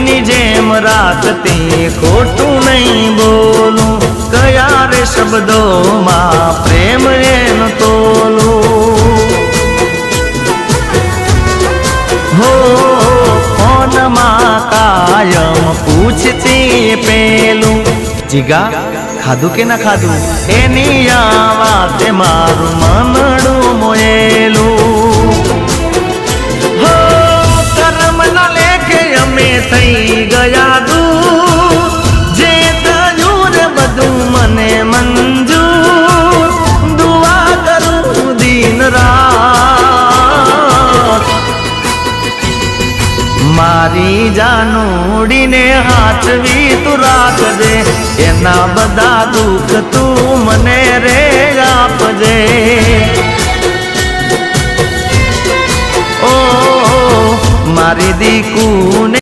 કોઈની જેમ રાખતી ખોટું નહીં બોલું, કયા રે શબ્દોમાં પ્રેમ એનો તોલું. હો ફોનમાં કાયમ પૂછતી પેલું, જીગા ખાધું કે ના ખાધું, એની આ વાતે મારું મનડું મોયેલું. હો કર્મના લેખે અમે થઈ ગયા દૂર, જે થયું રે બધું મને મંજૂર, દુઆ કરું દિન રાત. મારી જાનુડીને હાચવી તું રાખજે, એના બધા દુઃખ તું મને રે આપજે. ઓ મારી દીકુને